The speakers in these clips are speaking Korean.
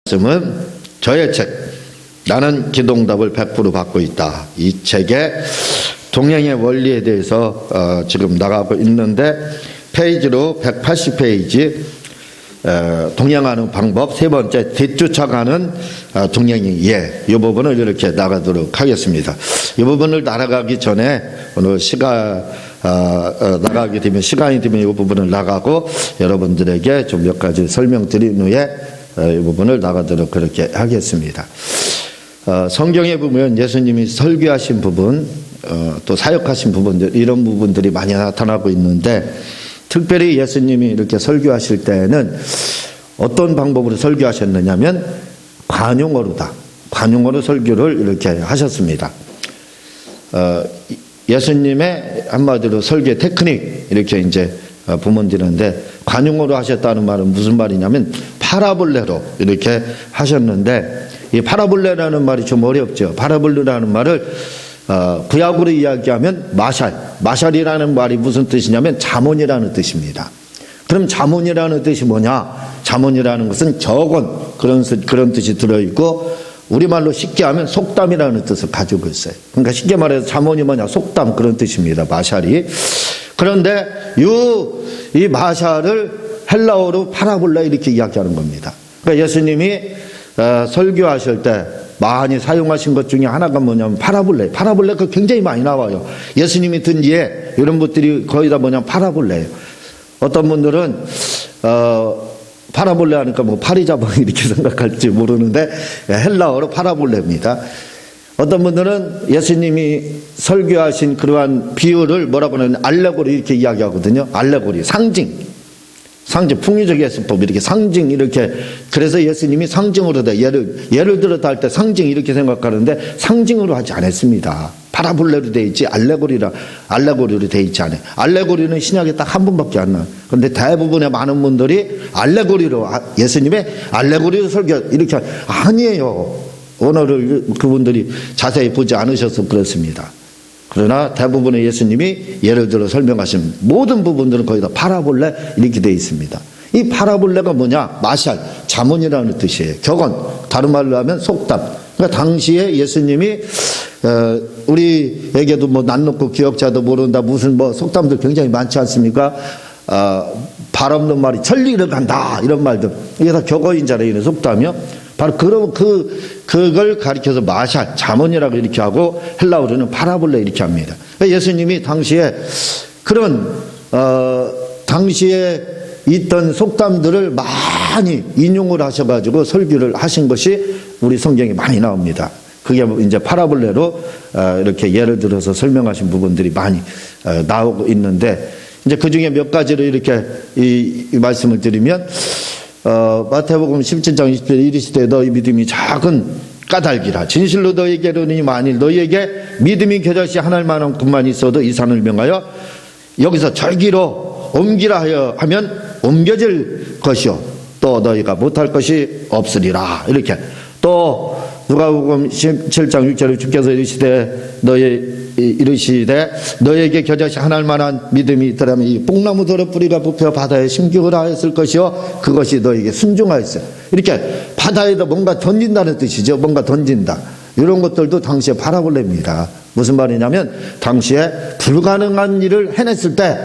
말씀은 저의 책 나는 기도응답을 100% 받고 있다. 이 책의 동행의 원리에 대해서 지금 나가고 있는데 페이지로 180페이지 동행하는 방법 세 번째 뒤쫓아가는 동행이 이 부분을 이렇게 나가도록 하겠습니다. 이 부분을 날아가기 전에 오늘 나가게 되면 시간이 되면 이 부분을 나가고 여러분들에게 좀 몇 가지 설명드린 후에 이 부분을 나가도록 그렇게 하겠습니다. 성경에 보면 예수님이 설교하신 부분 또 사역하신 부분들 이런 부분들이 많이 나타나고 있는데 특별히 예수님이 이렇게 설교하실 때에는 어떤 방법으로 설교하셨느냐면 관용어로 설교를 이렇게 하셨습니다. 예수님의 한마디로 설교 테크닉 이렇게 이제 보면 되는데 관용어로 하셨다는 말은 무슨 말이냐면 파라볼레로 이렇게 하셨는데 이 파라볼레라는 말이 좀 어렵죠. 파라볼레라는 말을 구약으로 이야기하면 마샬이라는 말이 무슨 뜻이냐면 잠언이라는 뜻입니다. 그럼 잠언이라는 뜻이 뭐냐? 잠언이라는 것은 격언 그런 뜻이 들어있고 우리말로 쉽게 하면 속담이라는 뜻을 가지고 있어요. 그러니까 쉽게 말해서 잠언이 뭐냐? 속담 그런 뜻입니다. 마샬이. 그런데 이 마샬을 헬라어로 파라볼레 이렇게 이야기하는 겁니다. 그러니까 예수님이 설교하실 때 많이 사용하신 것 중에 하나가 뭐냐면 파라볼레가 굉장히 많이 나와요. 예수님이 든 예 이런 것들이 거의 다 뭐냐면 파라볼레예요. 어떤 분들은 파라볼레 하니까 뭐 파리자방 이렇게 생각할지 모르는데 헬라어로 파라볼레입니다. 어떤 분들은 예수님이 설교하신 그러한 비유를 뭐라고 하냐면 알레고리 이렇게 이야기하거든요. 알레고리 상징 풍유적 예수법 이렇게 상징 이렇게 그래서 예수님이 상징으로 다 예를 들어 할 때 상징 이렇게 생각하는데 상징으로 하지 않았습니다. 파라볼레로 돼 있지 알레고리로 돼 있지 않아요. 알레고리는 신약에 딱 한 번밖에 안 나와요. 그런데 대부분의 많은 분들이 예수님의 알레고리로 설교 이렇게 아니에요. 오늘을 그분들이 자세히 보지 않으셔서 그렇습니다. 그러나 대부분의 예수님이 예를 들어 설명하신 모든 부분들은 거의 다 파라볼레 이렇게 되어 있습니다. 이 파라볼레가 뭐냐? 마샬, 잠언이라는 뜻이에요. 격언, 다른 말로 하면 속담. 그러니까 당시에 예수님이 우리에게도 뭐 난 놓고 기억자도 모른다 무슨 뭐 속담들 굉장히 많지 않습니까? 발 없는 말이 천리를 간다 이런 말들 이게 다 격언인자라는 속담이요. 바로 그걸 가리켜서 마샬, 잠언이라고 이렇게 하고 헬라어로는 파라볼레 이렇게 합니다. 예수님이 당시에 그런 당시에 있던 속담들을 많이 인용을 하셔가지고 설교를 하신 것이 우리 성경에 많이 나옵니다. 그게 이제 파라볼레로 이렇게 예를 들어서 설명하신 부분들이 많이 나오고 있는데 이제 그 중에 몇 가지를 이렇게 이 말씀을 드리면 마태복음 17장 20절 이르시되 너희 믿음이 작은 까닭이라 진실로 너희에게 이르노니 만일 너희에게 믿음이 겨자씨 하나만큼만 있어도 이 산을 명하여 여기서 절기로 옮기라 하면 옮겨질 것이요 또 너희가 못할 것이 없으리라. 이렇게 또 누가복음 17장 6절에 주께서 이르시되 너에게 겨자씨 하나일 만한 믿음이 있더라면 이 뽕나무 돌의 뿌리가 뽑혀 바다에 심기를 하였을 것이요 그것이 너에게 순종하였어요. 이렇게 바다에다 뭔가 던진다는 뜻이죠. 뭔가 던진다. 이런 것들도 당시에 파라볼레입니다. 무슨 말이냐면 당시에 불가능한 일을 해냈을 때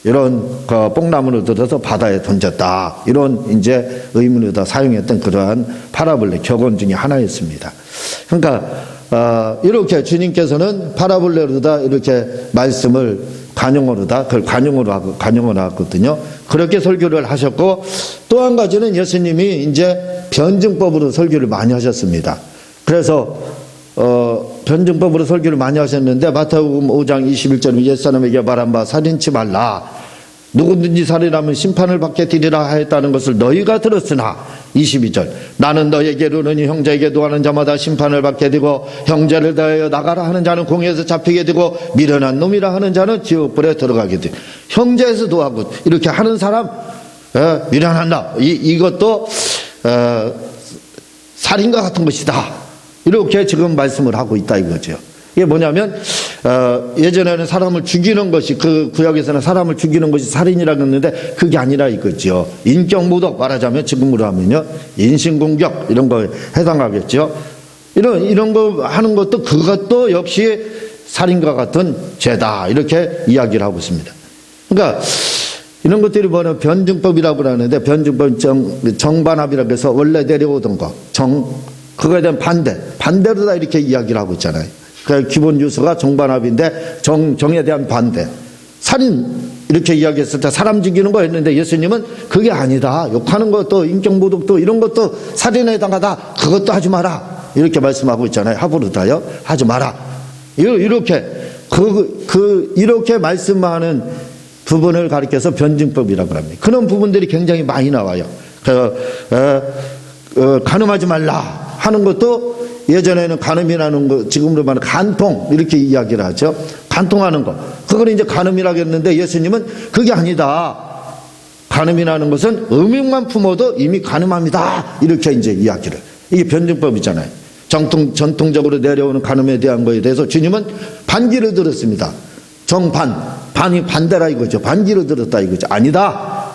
이런 뽕나무를 들어서 바다에 던졌다. 이런 이제 의문으로 사용했던 그러한 파라볼레 격언 중에 하나였습니다. 그러니까 이렇게 주님께서는 파라볼레로다 이렇게 말씀을 그걸 관용어로 하거든요. 그렇게 설교를 하셨고 또 한 가지는 예수님이 이제 변증법으로 설교를 많이 하셨습니다. 그래서 변증법으로 설교를 많이 하셨는데 마태복음 5장 21절에 옛사람에게 말한 바 살인치 말라 누구든지 살인하면 심판을 받게 되리라 하였다는 것을 너희가 들었으나 22절 나는 너에게 이르노니 형제에게 도하는 자마다 심판을 받게 되고 형제를 대하여 나가라 하는 자는 공에서 잡히게 되고 미련한 놈이라 하는 자는 지옥불에 들어가게 돼. 형제에서 도하고 이렇게 하는 사람 미련한 놈 이것도 살인과 같은 것이다. 이렇게 지금 말씀을 하고 있다 이거죠. 이게 뭐냐면 예전에는 사람을 죽이는 것이, 그 구약에서는 사람을 죽이는 것이 살인이라고 했는데 그게 아니라 이거죠. 인격모독, 말하자면 지금으로 하면요, 인신공격 이런 거에 해당하겠죠. 이런 거 하는 것도, 그것도 역시 살인과 같은 죄다, 이렇게 이야기를 하고 있습니다. 그러니까 이런 것들이 뭐냐면 변증법이라고 하는데, 변증법 정반합이라고 해서 원래 내려오던 거, 그거에 대한 반대로 다 이렇게 이야기를 하고 있잖아요. 그 기본 요소가 정반합인데 정에 대한 반대. 살인 이렇게 이야기했을 때 사람 죽이는 거 했는데 예수님은 그게 아니다. 욕하는 것도, 인격모독도 이런 것도 살인에 해당하다. 그것도 하지 마라. 이렇게 말씀하고 있잖아요. 하부르다요. 하지 마라. 이렇게 이렇게 말씀하는 부분을 가리켜서 변증법이라고 합니다. 그런 부분들이 굉장히 많이 나와요. 간음하지 말라 하는 것도, 예전에는 간음이라는 거, 지금으로 말하면 간통 이렇게 이야기를 하죠. 간통하는 거, 그걸 이제 간음이라고 했는데 예수님은 그게 아니다. 간음이라는 것은 음흉만 품어도 이미 간음합니다. 이렇게 이제 이야기를. 이게 변증법이잖아요. 전통적으로 내려오는 간음에 대한 거에 대해서 주님은 반기를 들었습니다. 반이 반대라 이거죠. 반기를 들었다 이거죠. 아니다.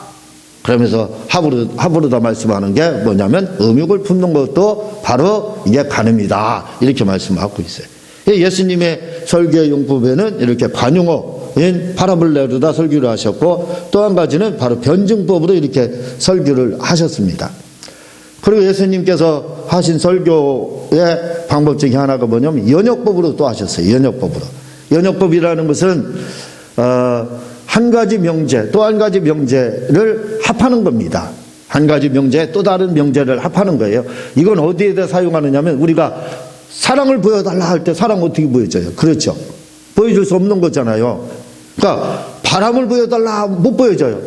그러면서 하부르다 말씀하는 게 뭐냐면 음욕을 품는 것도 바로 이게 간음이다. 이렇게 말씀하고 있어요. 예수님의 설교의 용법에는 이렇게 관용어인 파라블레로다 설교를 하셨고, 또 한 가지는 바로 변증법으로 이렇게 설교를 하셨습니다. 그리고 예수님께서 하신 설교의 방법 중에 하나가 뭐냐면 연역법으로 또 하셨어요. 연역법으로. 연역법이라는 것은 한 가지 명제, 또 한 가지 명제를 합하는 겁니다. 한 가지 명제에 또 다른 명제를 합하는 거예요. 이건 어디에다 사용하느냐면, 우리가 사랑을 보여달라 할 때 사랑 어떻게 보여줘요? 그렇죠. 보여줄 수 없는 거잖아요. 그러니까 바람을 보여달라 못 보여줘요.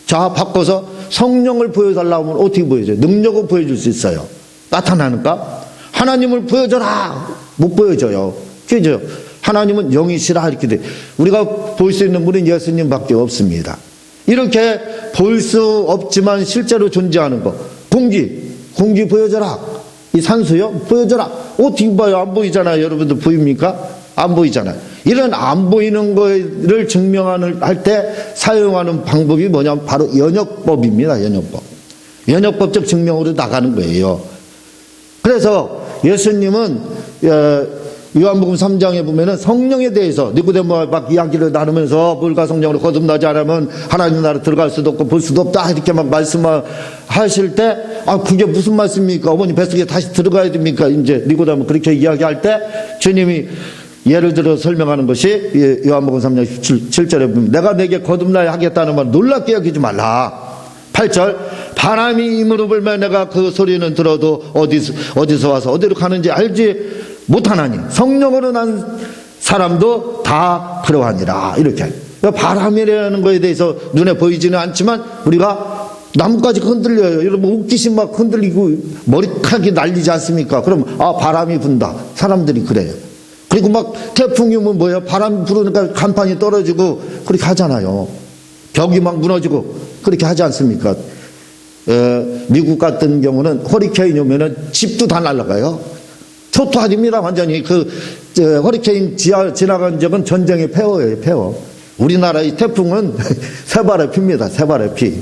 자, 바꿔서 성령을 보여달라 하면 어떻게 보여줘요? 능력은 보여줄 수 있어요. 나타나니까. 하나님을 보여줘라 못 보여줘요. 그죠? 하나님은 영이시라 이렇게 돼. 우리가 볼 수 있는 분은 예수님밖에 없습니다. 이렇게 볼 수 없지만 실제로 존재하는 거. 공기 보여줘라. 이 산소요? 보여줘라. 어떻게 봐요? 안 보이잖아요. 여러분들 보입니까? 안 보이잖아요. 이런 안 보이는 거를 증명하는 할 때 사용하는 방법이 뭐냐면 바로 연역법입니다. 연역법. 연역법적 증명으로 나가는 거예요. 그래서 예수님은 요한복음 3장에 보면은 성령에 대해서 니고데모와 막 이야기를 나누면서 물과 성령으로 거듭나지 않으면 하나님 나라 들어갈 수도 없고 볼 수도 없다 이렇게 막 말씀하실 때, 그게 무슨 말씀입니까? 어머니 뱃속에 다시 들어가야 됩니까? 이제 니고데모 그렇게 이야기할 때 주님이 예를 들어 설명하는 것이 요한복음 3장 7절에 보면, 내가 내게 거듭나야 하겠다는 말 놀랍게 여기지 말라. 8절, 바람이 힘으로 불면 내가 그 소리는 들어도 어디서 와서 어디로 가는지 알지 못하나니 성령으로 난 사람도 다 그러하니라. 이렇게 바람이라는 거에 대해서 눈에 보이지는 않지만 우리가 나뭇가지 흔들려요. 여러분 웃기시 막 흔들리고 머리카락이 날리지 않습니까? 그럼 바람이 분다. 사람들이 그래요. 그리고 막 태풍이 오면 뭐예요? 바람 부르니까 간판이 떨어지고 그렇게 하잖아요. 벽이 막 무너지고 그렇게 하지 않습니까? 미국 같은 경우는 허리케인이 오면은 집도 다 날아가요. 초토 아닙니다. 완전히 허리케인 지나간 적은 전쟁의 폐허예요. 폐허. 우리나라의 태풍은 새발의 피입니다. 새발의 피.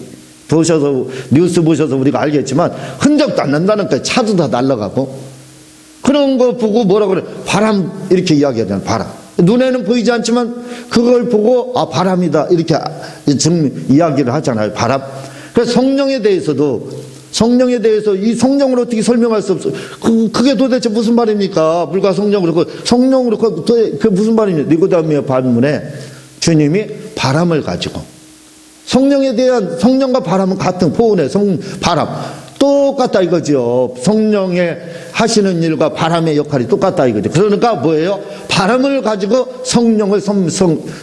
뉴스 보셔서 우리가 알겠지만 흔적도 안 난다는 거예요. 차도 다 날아가고. 그런 거 보고 뭐라 그래? 바람 이렇게 이야기하잖아요. 바람. 눈에는 보이지 않지만 그걸 보고 바람이다 이렇게 이야기를 하잖아요. 바람. 그래서 성령에 대해서 이 성령을 어떻게 설명할 수 없어. 그게 도대체 무슨 말입니까? 물과 성령으로 성령으로 그게 무슨 말입니까? 니고데모의 반문에 주님이 바람을 가지고, 성령에 대한, 성령과 바람은 같은 포온의 바람 똑같다 이거죠. 성령의 하시는 일과 바람의 역할이 똑같다 이거죠. 그러니까 뭐예요? 바람을 가지고 성령을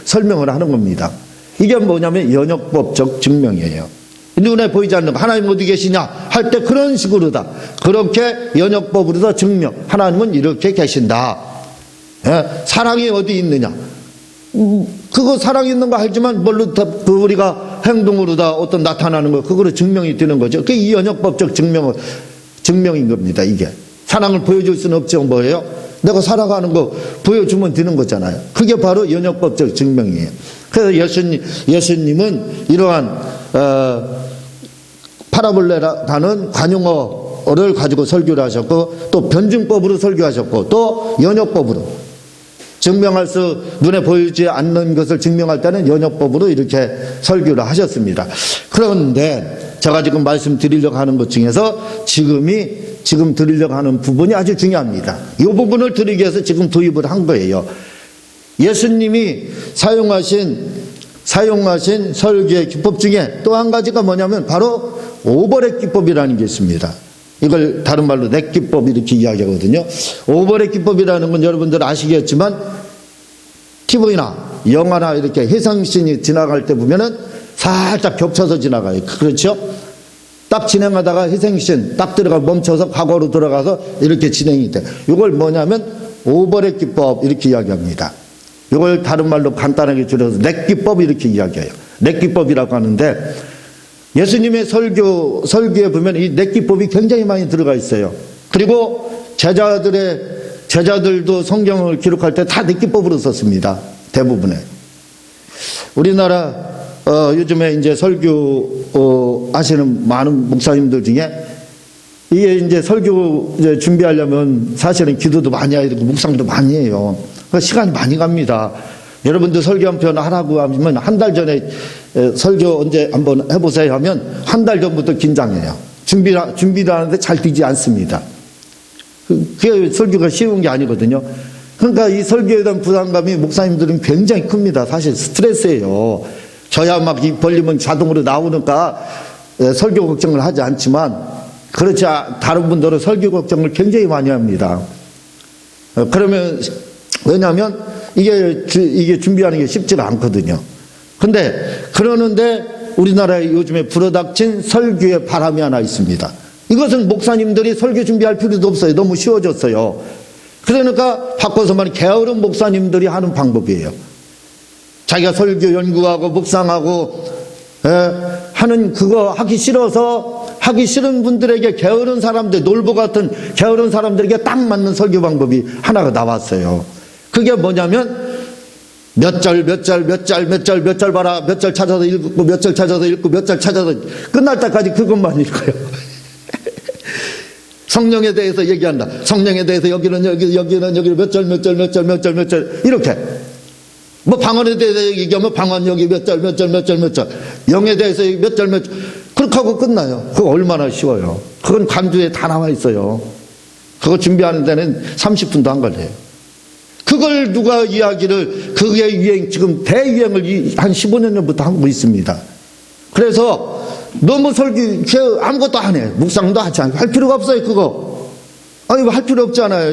설명을 하는 겁니다. 이게 뭐냐면 연역법적 증명이에요. 눈에 보이지 않는 거, 하나님 어디 계시냐 할 때 그런 식으로다. 그렇게 연역법으로다 증명. 하나님은 이렇게 계신다. 사랑이 어디 있느냐. 그거 사랑이 있는 거 알지만 뭘로 다 우리가 행동으로 다 어떤 나타나는 거, 그거로 증명이 되는 거죠. 그게 이 연역법적 증명인 겁니다. 이게 사랑을 보여줄 수는 없죠. 뭐예요? 내가 살아가는 거 보여주면 되는 거잖아요. 그게 바로 연역법적 증명이에요. 그래서 예수님은 이러한 파라볼레라는 관용어를 가지고 설교를 하셨고, 또 변증법으로 설교하셨고, 또 연역법으로 증명할 수, 눈에 보이지 않는 것을 증명할 때는 연역법으로 이렇게 설교를 하셨습니다. 그런데 제가 지금 말씀드리려고 하는 것 중에서 지금 드리려고 하는 부분이 아주 중요합니다. 이 부분을 드리기 위해서 지금 도입을 한 거예요. 예수님이 사용하신 설교의 기법 중에 또 한 가지가 뭐냐면 바로 오버랩 기법이라는 게 있습니다. 이걸 다른 말로 넥 기법 이렇게 이야기하거든요. 오버랩 기법이라는 건 여러분들 아시겠지만 TV나 영화나 이렇게 해상신이 지나갈 때 보면은 살짝 겹쳐서 지나가요. 그렇죠? 딱 진행하다가 희생신 딱 들어가 멈춰서 과거로 들어가서 이렇게 진행이 돼. 이걸 뭐냐면 오버랩 기법 이렇게 이야기합니다. 이걸 다른 말로 간단하게 줄여서 넥 기법 이렇게 이야기해요. 넥 기법이라고 하는데, 예수님의 설교에 보면 이 넥 기법이 굉장히 많이 들어가 있어요. 그리고 제자들도 성경을 기록할 때 다 넥 기법으로 썼습니다. 대부분에. 우리나라 요즘에 이제 설교 하시는 많은 목사님들 중에 이게 이제 설교 이제 준비하려면 사실은 기도도 많이 해야 되고 묵상도 많이 해요. 시간이 많이 갑니다. 여러분들 설교 한 편 하라고 하면 한 달 전에 설교 언제 한번 해보세요 하면 한 달 전부터 긴장해요. 준비를 하는데 잘 되지 않습니다. 그게 설교가 쉬운 게 아니거든요. 그러니까 이 설교에 대한 부담감이 목사님들은 굉장히 큽니다. 사실 스트레스예요. 저야 막 입 벌리면 자동으로 나오니까 설교 걱정을 하지 않지만, 그렇지 다른 분들은 설교 걱정을 굉장히 많이 합니다. 그러면 왜냐하면 이게 준비하는 게 쉽지가 않거든요. 그러는데 우리나라에 요즘에 불어닥친 설교의 바람이 하나 있습니다. 이것은 목사님들이 설교 준비할 필요도 없어요. 너무 쉬워졌어요. 그러니까 바꿔서 말하면 게으른 목사님들이 하는 방법이에요. 자기가 설교 연구하고 묵상하고 하는 그거 하기 싫어서, 하기 싫은 분들에게 게으른 사람들, 놀보 같은 게으른 사람들에게 딱 맞는 설교 방법이 하나가 나왔어요. 그게 뭐냐면 몇 절 봐라, 몇 절 찾아서 읽고, 몇 절 찾아서 읽고, 몇 절 찾아서 끝날 때까지 그것만 읽어요. 성령에 대해서 얘기한다. 성령에 대해서 여기는 몇 절 이렇게. 뭐 방언에 대해서 얘기하면 방언 여기 몇 절. 영에 대해서 몇 절. 그렇게 하고 끝나요. 그거 얼마나 쉬워요. 그건 간주에 다 나와 있어요. 그거 준비하는 데는 30분도 안 걸려요. 그걸 누가 그게 유행, 지금 대유행을 한 15년 전부터 하고 있습니다. 그래서 너무 아무것도 안 해. 묵상도 하지 않고. 할 필요가 없어요, 그거. 아니, 할 필요 없잖아요.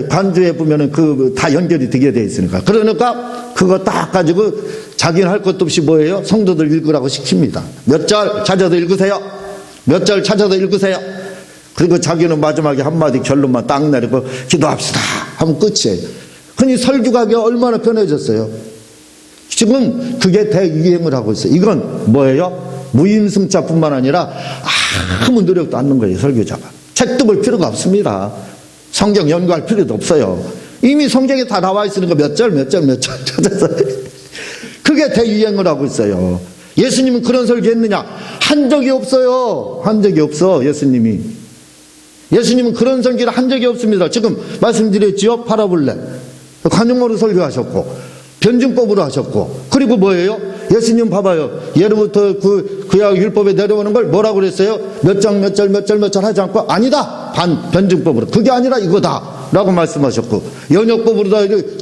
간주에 보면은 다 연결이 되게 돼 있으니까. 그러니까 그거 딱 가지고 자기는 할 것도 없이 뭐예요? 성도들 읽으라고 시킵니다. 몇 절 찾아서 읽으세요. 몇 절 찾아서 읽으세요. 그리고 자기는 마지막에 한마디 결론만 딱 내리고 기도합시다 하면 끝이에요. 그러니 설교가 얼마나 편해졌어요. 지금 그게 대유행을 하고 있어요. 이건 뭐예요? 무임승차뿐만 아니라 아무 노력도 않는 거예요. 설교자가. 책도 볼 필요가 없습니다. 성경 연구할 필요도 없어요. 이미 성경에 다 나와 있으니까 몇 절 찾아서 그게 대유행을 하고 있어요. 예수님은 그런 설교했느냐? 한 적이 없어요. 한 적이 없어. 예수님은 그런 설교를 한 적이 없습니다. 지금 말씀드렸지요. 파라볼레, 관용어로 설교하셨고, 변증법으로 하셨고, 그리고 뭐예요? 예수님 봐봐요. 예로부터 구약 율법에 내려오는 걸 뭐라고 그랬어요? 몇 절 하지 않고, 아니다, 변증법으로. 그게 아니라 이거다 라고 말씀하셨고, 연역법으로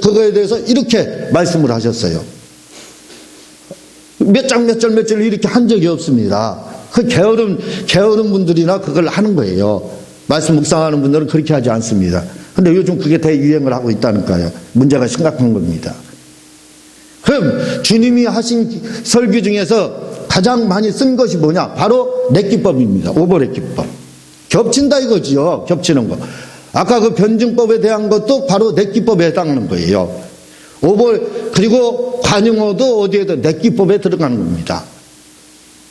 그거에 대해서 이렇게 말씀을 하셨어요. 몇 절 이렇게 한 적이 없습니다. 그 게으른 분들이나 그걸 하는 거예요. 말씀 묵상하는 분들은 그렇게 하지 않습니다. 근데 요즘 그게 대유행을 하고 있다니까요. 문제가 심각한 겁니다. 그럼 주님이 하신 설교 중에서 가장 많이 쓴 것이 뭐냐? 바로 넥 기법입니다. 오버랩 기법. 겹친다 이거지요. 겹치는 거. 아까 그 변증법에 대한 것도 바로 넥 기법에 해당하는 거예요. 그리고 관용어도 어디에도 넥 기법에 들어가는 겁니다.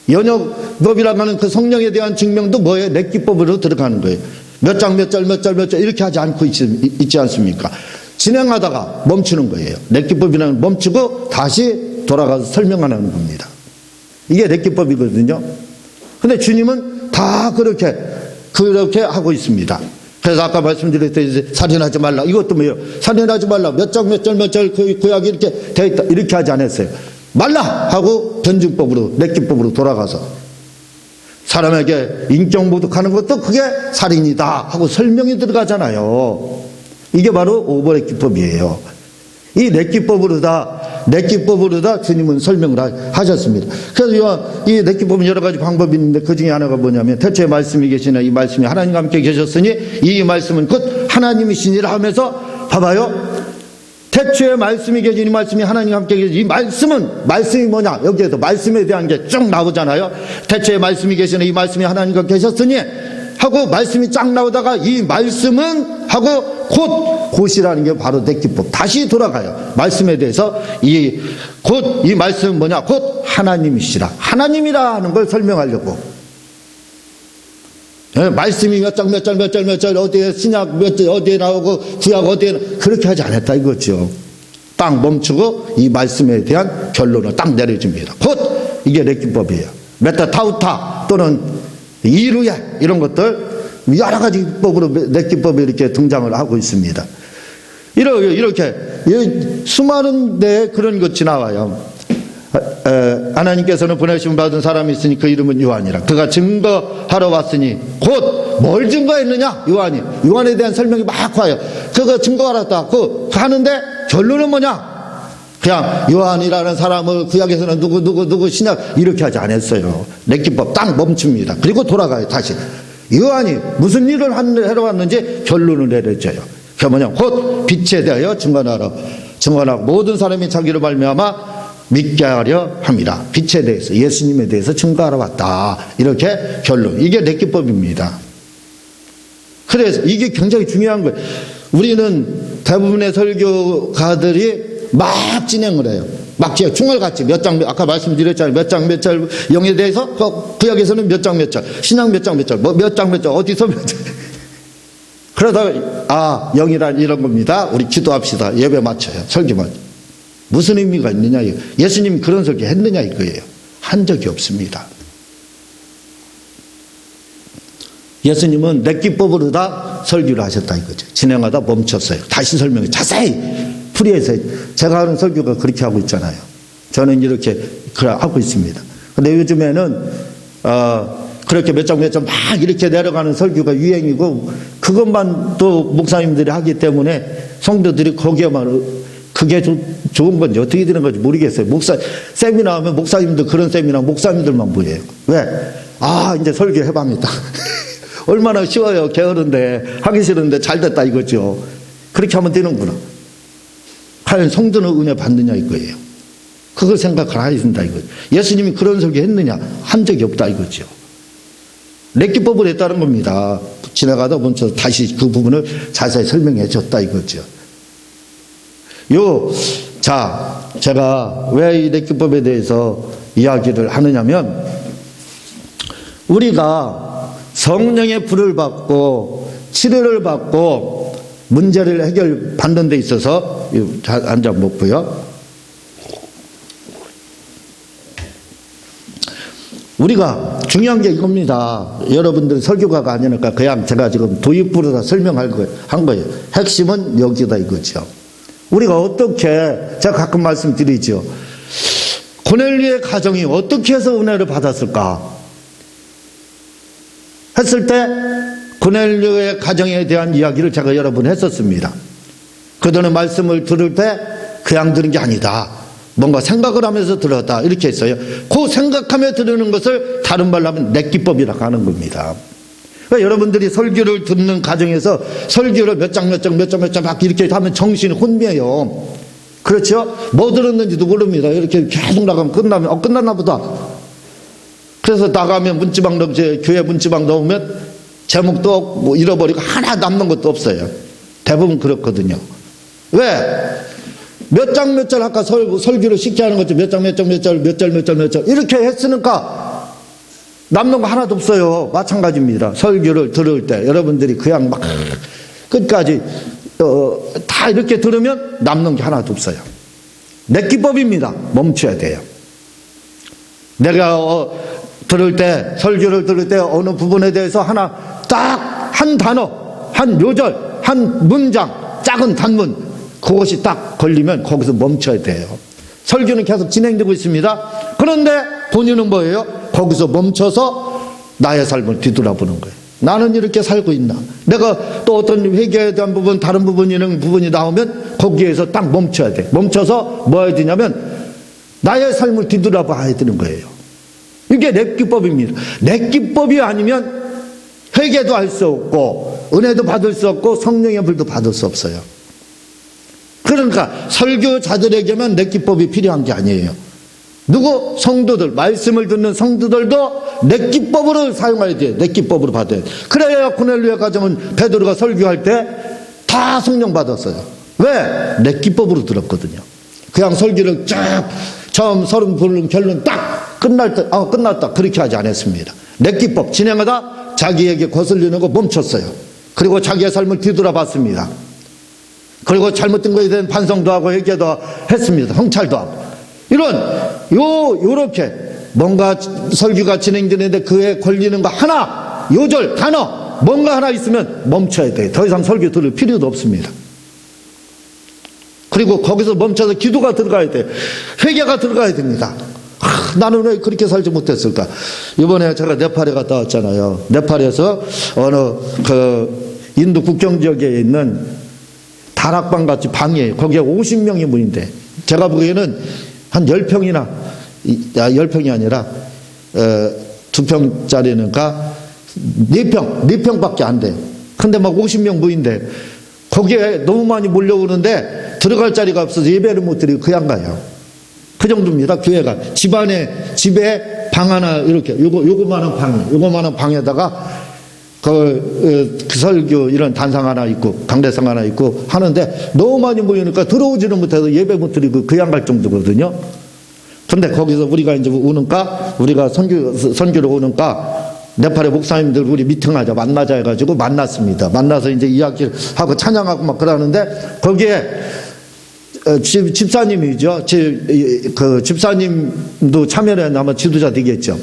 연역법이라고 하는 그 성령에 대한 증명도 뭐예요? 넥 기법으로 들어가는 거예요. 몇 장 몇 절 몇 절 몇 절 이렇게 하지 않고 있지 않습니까? 진행하다가 멈추는 거예요. 례기법이라는 멈추고 다시 돌아가서 설명하는 겁니다. 이게 례기법이거든요. 근데 주님은 다 그렇게 하고 있습니다. 그래서 아까 말씀드렸듯이 살인하지 말라. 이것도 뭐예요? 살인하지 말라. 몇 장 몇 절 몇 절 구약이 이렇게 되어 있다. 이렇게 하지 않았어요. 말라! 하고 변증법으로, 례기법으로 돌아가서 사람에게 인격 모독하는 것도 그게 살인이다 하고 설명이 들어가잖아요. 이게 바로 오버례기법이에요. 이 례기법으로 다 주님은 설명을 하셨습니다. 그래서 이 례기법은 여러 가지 방법이 있는데 그 중에 하나가 뭐냐면 태초에 말씀이 계시나 이 말씀이 하나님과 함께 계셨으니 이 말씀은 곧 하나님이시니라 하면서 봐봐요. 태초에 말씀이 계신 이 말씀이 하나님과 함께 계신 이 말씀이 뭐냐? 여기에서 말씀에 대한 게 쭉 나오잖아요. 태초에 말씀이 계시는 이 말씀이 하나님과 계셨으니 하고 말씀이 쫙 나오다가 이 말씀은 하고 곧이라는 게 바로 례기법. 다시 돌아가요. 말씀에 대해서 이 말씀은 뭐냐? 곧 하나님이시라. 하나님이라는 걸 설명하려고. 말씀이 몇 장 몇 절 몇 절 몇 절 어디에 신약 몇 절 어디에 나오고 구약 어디에 그렇게 하지 않았다 이거죠. 딱 멈추고 이 말씀에 대한 결론을 딱 내려줍니다. 곧 이게 례기법이에요. 메타타우타 또는 이루야 이런 것들 여러 가지 법으로 례기법이 이렇게 등장을 하고 있습니다. 이렇게 수많은 데 그런 것이 나와요. 하나님께서는 보내심 받은 사람이 있으니 그 이름은 요한이라. 그가 증거하러 왔으니 곧 뭘 증거했느냐? 요한에 대한 설명이 막 와요. 그가 증거하러 왔다. 하는데 결론은 뭐냐? 그냥 요한이라는 사람을 구약에서는 누구 신약 이렇게 하지 않았어요. 례기법 딱 멈춥니다. 그리고 돌아가요. 다시 요한이 무슨 일을 하러 왔는지 결론을 내려줘요. 그게 뭐냐? 곧 빛에 대하여 증언하고 모든 사람이 자기를 말미암아 믿게 하려 함이라. 빛에 대해서 예수님에 대해서 증거하러 왔다. 이렇게 결론. 이게 례기법입니다. 그래서 이게 굉장히 중요한 거예요. 우리는 대부분의 설교가들이 막 진행을 해요. 막 충알같이 몇 장 아까 말씀드렸잖아요. 몇 장 몇 절 영에 대해서 구약에서는 몇 장 몇 절 신약 몇 장 몇 절 몇 장 몇 절 어디서 몇 절 그러다가 영이란 이런 겁니다. 우리 기도합시다. 예배 마쳐요. 설교 마쳐요. 무슨 의미가 있느냐? 예수님이 그런 설교 했느냐 이거예요. 한 적이 없습니다. 예수님은 례기법으로 다 설교를 하셨다 이거죠. 진행하다 멈췄어요. 다시 설명해 자세히 풀이해서 제가 하는 설교가 그렇게 하고 있잖아요. 저는 이렇게 하고 있습니다. 근데 요즘에는 그렇게 몇 장 몇 장 막 이렇게 내려가는 설교가 유행이고 그것만 또 목사님들이 하기 때문에 성도들이 거기에만 그게 좋은 건지 어떻게 되는 건지 모르겠어요. 세미나 하면 목사님들 그런 세미나 목사님들만 보여요. 왜? 이제 설교 해방이다. 얼마나 쉬워요. 게으른데 하기 싫은데 잘 됐다 이거죠. 그렇게 하면 되는구나. 과연 성도는 은혜 받느냐 이거예요. 그걸 생각을 해야 된다 이거죠. 예수님이 그런 설교 했느냐? 한 적이 없다 이거죠. 례기법을 했다는 겁니다. 지나가다 멈춰서 다시 그 부분을 자세히 설명해 줬다 이거죠. 제가 왜 이 례기법에 대해서 이야기를 하느냐면 우리가 성령의 불을 받고 치료를 받고 문제를 해결받는 데 있어서 한 잔 먹고요. 우리가 중요한 게 이겁니다. 여러분들 설교가가 아니니까 그냥 제가 지금 도입부로 다 설명한 거예요. 핵심은 여기다 이거죠. 우리가 어떻게 제가 가끔 말씀드리죠. 고넬료의 가정이 어떻게 해서 은혜를 받았을까 했을 때 고넬료의 가정에 대한 이야기를 제가 여러 번 했었습니다. 그들은 말씀을 들을 때 그냥 들은 게 아니다. 뭔가 생각을 하면서 들었다. 이렇게 했어요. 그 생각하며 들으는 것을 다른 말로 하면 례기법이라고 하는 겁니다. 그러니까 여러분들이 설교를 듣는 과정에서 설교를 몇 장 막 이렇게 하면 정신이 혼미해요. 그렇죠? 뭐 들었는지도 모릅니다. 이렇게 계속 나가면 끝났나 보다. 그래서 나가면 교회 문지방 넣으면 제목도 뭐 잃어버리고 하나 남는 것도 없어요. 대부분 그렇거든요. 왜? 몇 장 몇 절 아까 설교를 쉽게 하는 거죠. 몇 장 몇 절 이렇게 했으니까 남는 거 하나도 없어요. 마찬가지입니다. 설교를 들을 때 여러분들이 그냥 막 끝까지 다 이렇게 들으면 남는 게 하나도 없어요. 내 기법입니다. 멈춰야 돼요. 내가 들을 때, 설교를 들을 때 어느 부분에 대해서 하나 딱 한 단어, 한 요절, 한 문장, 작은 단문, 그것이 딱 걸리면 거기서 멈춰야 돼요. 설교는 계속 진행되고 있습니다. 그런데 본인은 뭐예요? 거기서 멈춰서 나의 삶을 뒤돌아보는 거예요. 나는 이렇게 살고 있나? 내가 또 어떤 회개에 대한 부분, 다른 부분이 나오면 거기에서 딱 멈춰야 돼. 멈춰서 뭐 해야 되냐면 나의 삶을 뒤돌아봐야 되는 거예요. 이게 내 기법입니다. 내 기법이 아니면 회개도 할 수 없고 은혜도 받을 수 없고 성령의 불도 받을 수 없어요. 그러니까 설교자들에게만 내 기법이 필요한 게 아니에요. 누구? 성도들, 말씀을 듣는 성도들도 내 기법으로 사용해야 돼요. 내 기법으로 받아야 돼요. 그래야 고넬료의 가정은 베드로가 설교할 때 다 성령 받았어요. 왜? 내 기법으로 들었거든요. 그냥 설교를 쫙 처음 30분 결론 딱 끝날 때 끝났다 그렇게 하지 않았습니다. 내 기법 진행하다 자기에게 거슬리는 거 멈췄어요. 그리고 자기의 삶을 뒤돌아봤습니다. 그리고 잘못된 것에 대한 반성도 하고 회개도 했습니다. 성찰도 하고. 요렇게 뭔가 설교가 진행되는데 그에 걸리는 거 하나, 요절, 단어, 뭔가 하나 있으면 멈춰야 돼요. 더 이상 설교 들을 필요도 없습니다. 그리고 거기서 멈춰서 기도가 들어가야 돼요. 회개가 들어가야 됩니다. 나는 왜 그렇게 살지 못했을까? 이번에 제가 네팔에 갔다 왔잖아요. 네팔에서 어느 인도 국경 지역에 있는 다락방 같이 방이에요. 거기에 50명이 모인대. 제가 보기에는 한 10평이나 10평이 아니라 2평짜리니까 4평밖에 안 돼. 근데 막 50명 모인대. 거기에 너무 많이 몰려오는데 들어갈 자리가 없어서 예배를 못 드리고 그냥 가요. 그 정도입니다. 교회가 집에 방 하나 이렇게 요거만한 방에다가 그 설교 이런 단상 하나 있고 강대상 하나 있고 하는데 너무 많이 모이니까 들어오지는 못해서 예배 못 드리고 그냥 갈 정도거든요. 근데 거기서 우리가 이제 우리가 선교로 오는가 네팔의 목사님들 우리 미팅하자 만나자 해가지고 만났습니다. 만나서 이제 이야기를 하고 찬양하고 막 그러는데 거기에 집사님이죠. 그 집사님도 참여를 했나 아마 지도자 되겠죠.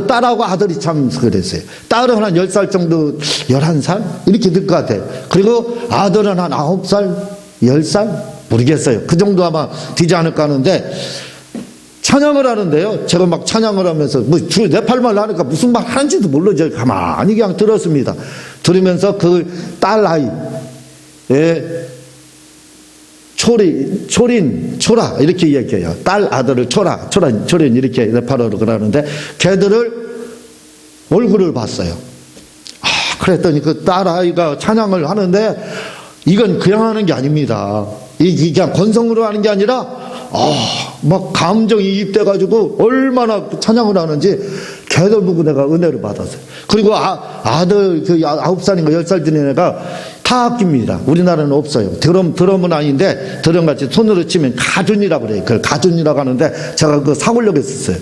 딸하고 아들이 참 그랬어요. 딸은 한 10살 정도, 11살? 이렇게 될 것 같아요. 그리고 아들은 한 9살, 10살? 모르겠어요. 그 정도 아마 되지 않을까 하는데, 찬양을 하는데요. 제가 막 찬양을 하면서, 주로 네팔말 하니까 무슨 말 하는지도 모르죠. 가만히 그냥 들었습니다. 들으면서 그 딸 아이, 초라 이렇게 얘기해요. 딸 아들을 초린 이렇게 네팔어로 그러는데 걔들을 얼굴을 봤어요. 그랬더니 그 딸 아이가 찬양을 하는데 이건 그냥 하는 게 아닙니다. 이게 그냥 건성으로 하는 게 아니라 막 감정이 이입돼가지고 얼마나 찬양을 하는지 걔들 보고 내가 은혜를 받았어요. 그리고 아들 그 9살인가 10살 된 애가 타악기입니다. 우리나라는 없어요. 드럼은 아닌데 드럼같이 손으로 치면 가준이라고 그래요. 그걸 가준이라고 하는데 제가 그거 사오려고 했었어요.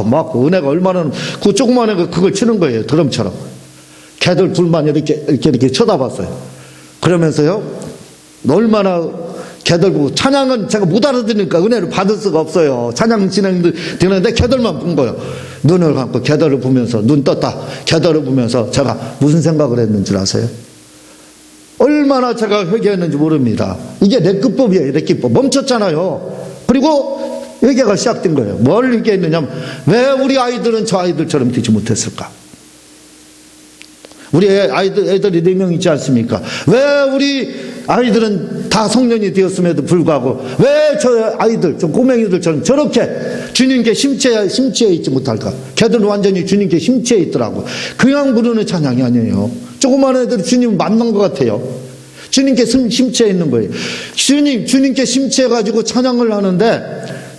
막 은혜가 얼마나 그 조그만 애가 그걸 치는 거예요. 드럼처럼. 걔들 둘만 이렇게 쳐다봤어요. 그러면서요 얼마나 걔들 보고 찬양은 제가 못 알아들으니까 은혜를 받을 수가 없어요. 찬양 진행되는데 걔들만 본 거예요. 눈을 감고 걔들을 보면서 눈 떴다. 걔들을 보면서 제가 무슨 생각을 했는지 아세요? 얼마나 제가 회개했는지 모릅니다. 이게 내 기법이에요. 내 기법. 멈췄잖아요. 그리고 회개가 시작된 거예요. 뭘 회개했느냐면 왜 우리 아이들은 저 아이들처럼 되지 못했을까? 우리 애들이 4명 있지 않습니까? 왜 우리 아이들은 다 성년이 되었음에도 불구하고 왜 저 아이들, 저 꼬맹이들처럼 저렇게 주님께 심취해 있지 못할까? 걔들은 완전히 주님께 심취해 있더라고. 그냥 부르는 찬양이 아니에요. 조그만 애들이 주님 만난 것 같아요. 주님께 심취해 있는 거예요. 주님께 심취해가지고 찬양을 하는데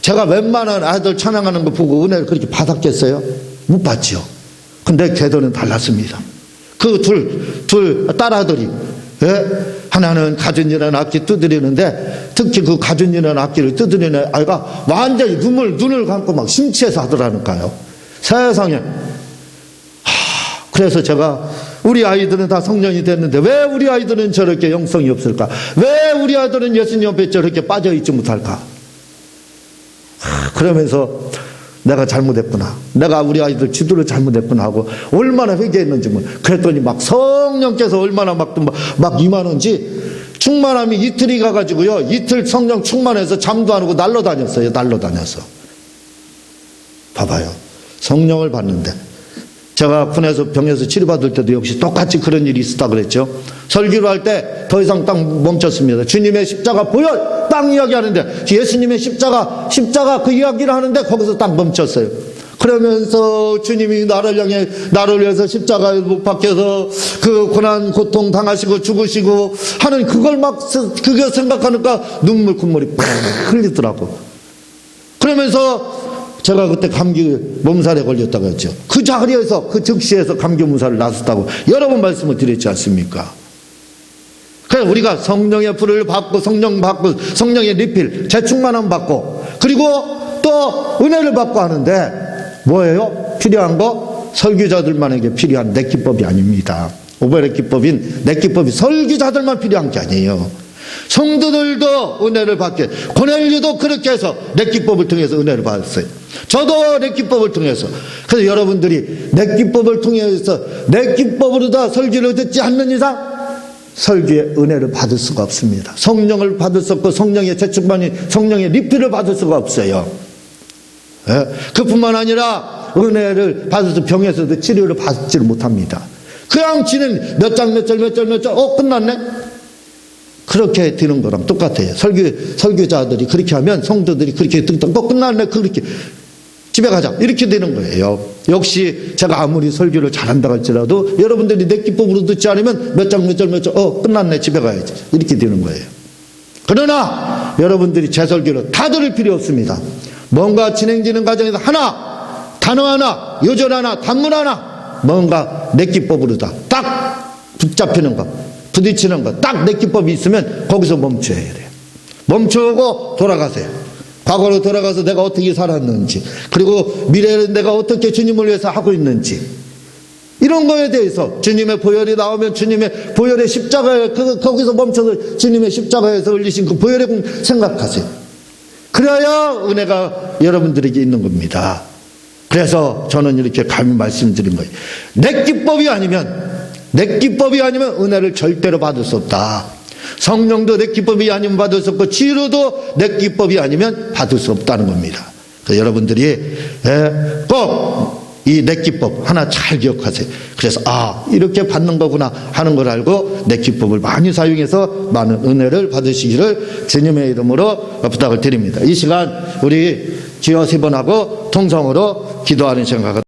제가 웬만한 아이들 찬양하는 거 보고 은혜를 그렇게 받았겠어요? 못 받죠. 근데 걔들은 달랐습니다. 그 딸아들이 하나는 가진이라는 악기 두드리는데 특히 그 가진이라는 악기를 두드리는 아이가 완전히 눈을 감고 막 심취해서 하더라니까요. 세상에. 그래서 제가 우리 아이들은 다 성년이 됐는데 왜 우리 아이들은 저렇게 영성이 없을까? 왜 우리 아이들은 예수님 옆에 저렇게 빠져있지 못할까? 그러면서 내가 잘못했구나. 내가 우리 아이들 지도를 잘못했구나 하고 얼마나 회개했는지 그랬더니 막 성령께서 얼마나 막 임하는지 충만함이 이틀이 가가지고요. 이틀 성령 충만해서 잠도 안 오고 날로 다녔어요. 날로 다녀서. 봐봐요. 성령을 받는데. 제가 군에서 병에서 치료받을 때도 역시 똑같이 그런 일이 있었다 그랬죠. 설교를 할 때 더 이상 딱 멈췄습니다. 주님의 십자가 보여! 딱 이야기하는데 예수님의 십자가 그 이야기를 하는데 거기서 딱 멈췄어요. 그러면서 주님이 나를 위해서 십자가에 못 박혀서 그 고난 고통 당하시고 죽으시고 하는 그걸 그거 생각하니까 눈물 콧물이 팍 흘리더라고. 그러면서 제가 그때 감기 몸살에 걸렸다고 했죠. 그 자리에서 그 즉시에서 감기 몸살을 놨었다고 여러 번 말씀을 드렸지 않습니까? 그래서 우리가 성령의 불을 받고 성령의 리필 재충만함 받고 그리고 또 은혜를 받고 하는데 뭐예요? 필요한 거 설교자들만에게 필요한 내 기법이 아닙니다. 오베레 기법인 내 기법이 설교자들만 필요한 게 아니에요. 성도들도 은혜를 받게 고넬료도 그렇게 해서 내 기법을 통해서 은혜를 받았어요. 저도 내 기법을 통해서. 그래서 여러분들이 내 기법을 통해서 내 기법으로 다 설교를 듣지 않는 이상 설교의 은혜를 받을 수가 없습니다. 성령을 받을 수 없고 성령의 재충만이 성령의 리필을 받을 수가 없어요. 예? 그뿐만 아니라 은혜를 받아서 병에서도 치료를 받지를 못합니다. 그냥 지는 몇 장 끝났네? 그렇게 되는 거랑 똑같아요. 설교자들이 그렇게 하면 성도들이 그렇게 듣다 끝났네? 그렇게 집에 가자 이렇게 되는 거예요. 역시 제가 아무리 설교를 잘한다 할지라도 여러분들이 내 기법으로 듣지 않으면 몇 장 끝났네 집에 가야지 이렇게 되는 거예요. 그러나 여러분들이 제 설교를 다 들을 필요 없습니다. 뭔가 진행되는 과정에서 단어 하나 요절 하나 단문 하나 뭔가 내 기법으로 딱 붙잡히는 거 부딪히는 거 딱 내 기법이 있으면 거기서 멈춰야 돼요. 멈추고 돌아가세요. 과거로 돌아가서 내가 어떻게 살았는지 그리고 미래를 내가 어떻게 주님을 위해서 하고 있는지 이런 거에 대해서 주님의 보혈이 나오면 주님의 보혈의 십자가에 거기서 멈춰서 주님의 십자가에서 흘리신 그 보혈의 생각하세요. 그래야 은혜가 여러분들에게 있는 겁니다. 그래서 저는 이렇게 감히 말씀드린 거예요. 내 기법이 아니면 은혜를 절대로 받을 수 없다. 성령도 내 기법이 아니면 받을 수 없고 치료도 내 기법이 아니면 받을 수 없다는 겁니다. 그래서 여러분들이 꼭 이 내 기법 하나 잘 기억하세요. 그래서 이렇게 받는 거구나 하는 걸 알고 내 기법을 많이 사용해서 많은 은혜를 받으시기를 주님의 이름으로 부탁을 드립니다. 이 시간 우리 기도 3번 하고 통성으로 기도하는 시간